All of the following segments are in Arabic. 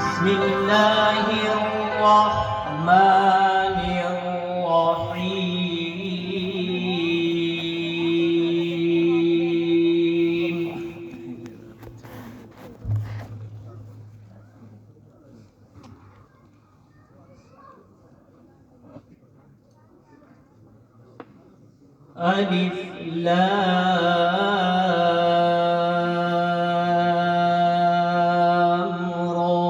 بسم الله الرحمن الرحيم. ألف لام را.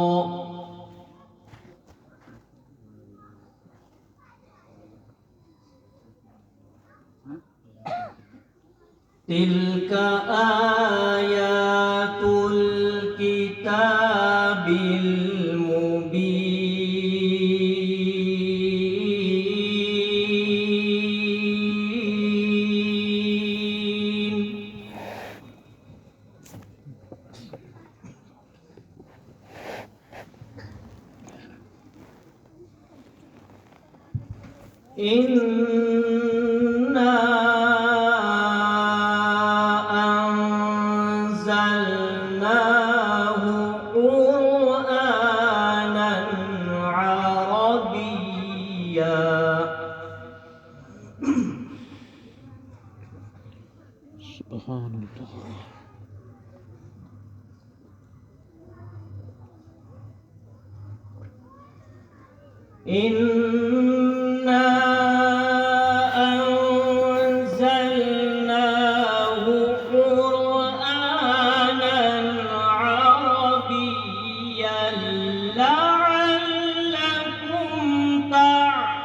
تلك آيات الكتاب المبين. إنا أنزلناه قرآنا عربيا. سبحان الله. إنا أنزلناه قرآنا عربيا لعلكم تعقلون.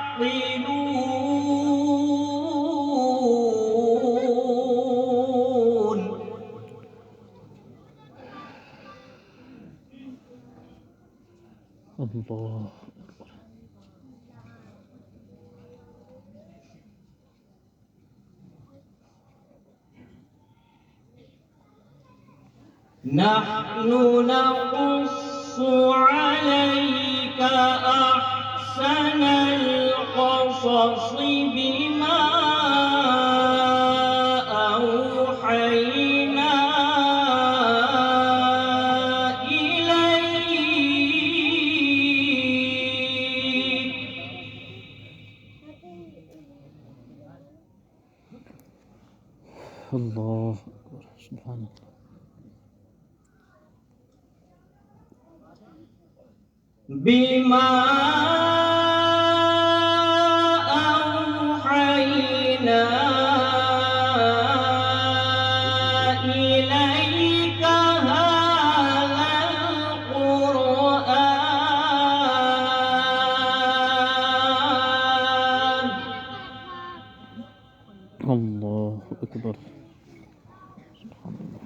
الله نحن نقص عليك أحسن القصص بما أوحينا إليك الله أكبر. سبحان الله. بما أوحينا إليك هذا القرآن. الله أكبر. سبحان الله.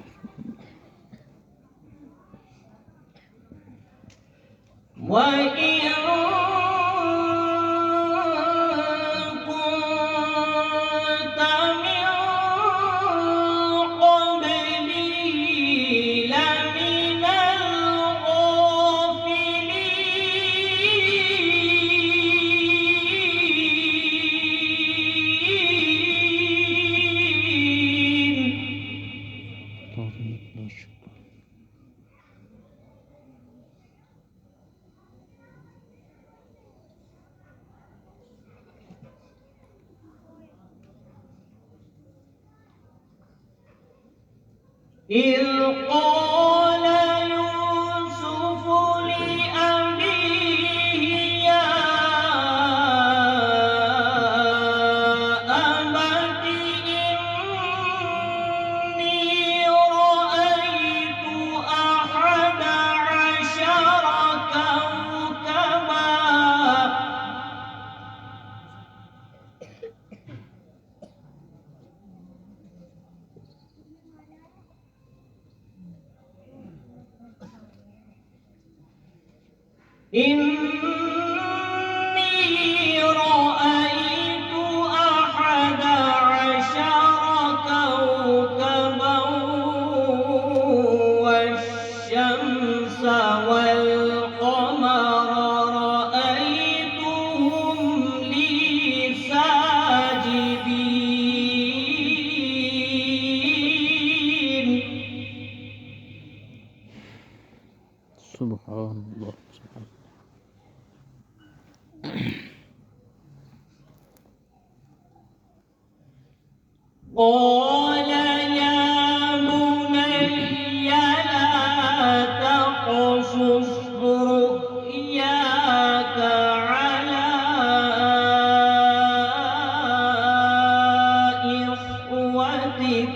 وإن كنت من قبله لمن الغافلين. اللهم لا شكر. إذ قال يوسف لأبيه يا أبت إني رأيت أحد عشر كوكبا إني رأيت أحد عشر كوكبا والشمس والقمر رأيتهم لي ساجدين. سبحان سبحان الله سبحان قال يا بني لا تقصص رؤياك على إخوتك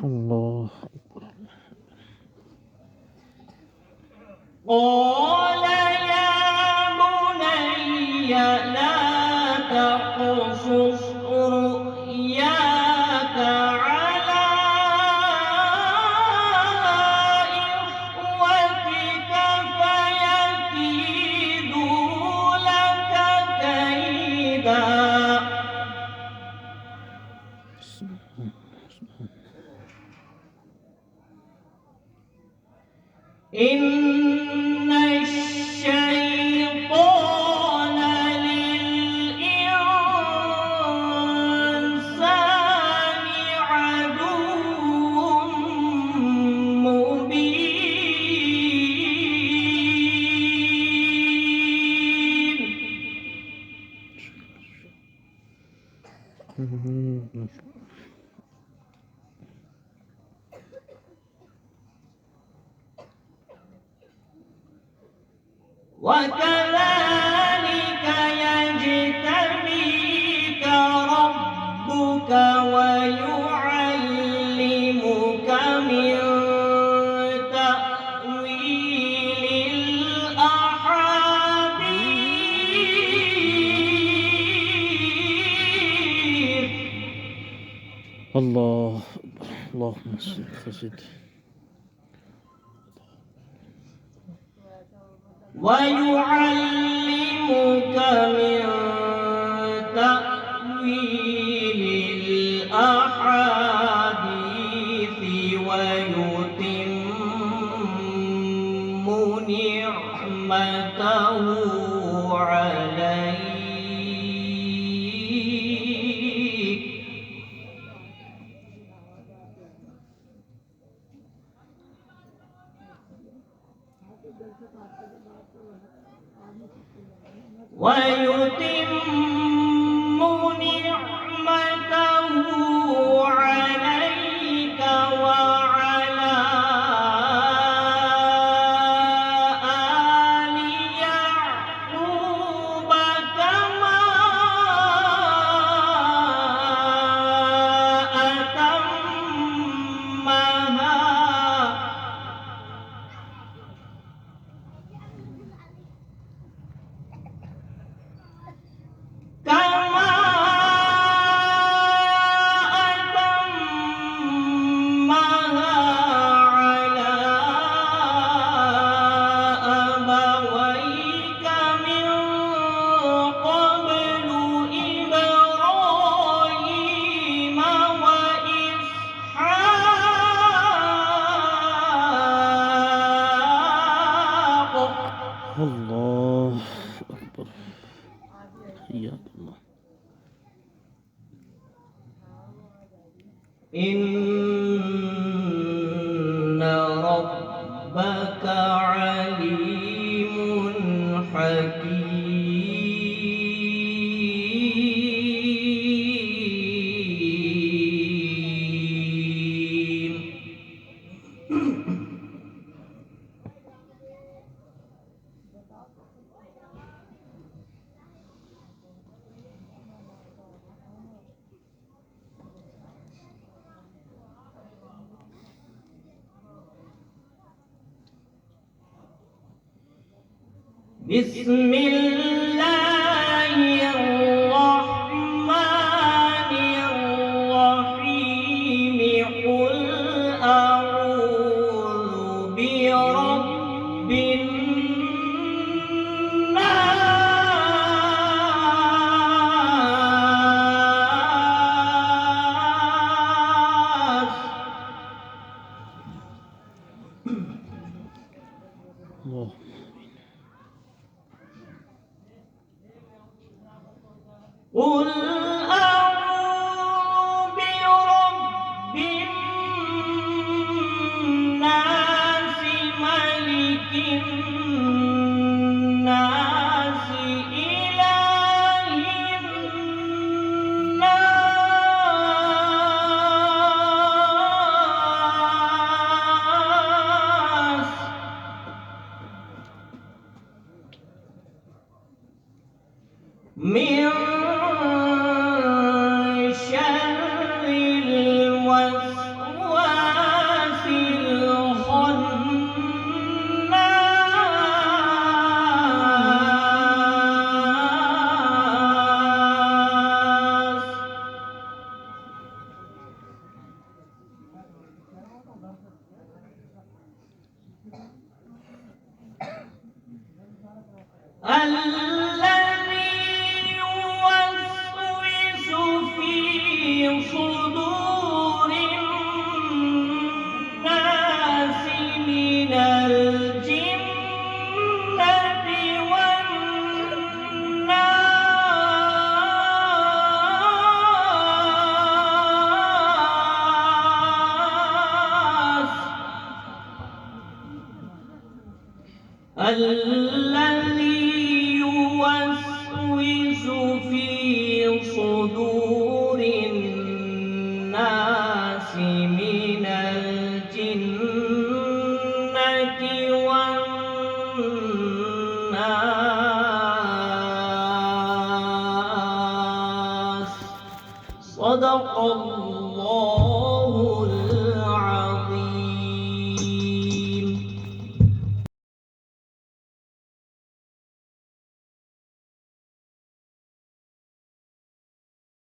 الله قال يا بني لا تقصص رؤياك على إخوتك فيكيدوا لك كيدا إن الشيطان للإنسان عدو مبين وكذلك يجتبيك ربك ويعلمك من تأويل الأحاديث الله اللهم صل وسلم ويعلمك من تأويل الأحاديث ويتم نعمته عليك وعلى آل يعقوب كما أتمها على أبويك من قبل إبراهيم وإسحاق الله أكبر حياك الله إن ربك عليم حكيم بسم الله الرحمن الرحيم قل أعوذ برب الناس الله قل أعوذ برب الناس إله الناس من شر الوسواس الخناس الذي يوسوس في صدور الناس من الجنة والناس الذي يوسوس في صدور الناس من الجنة والناس صدق الله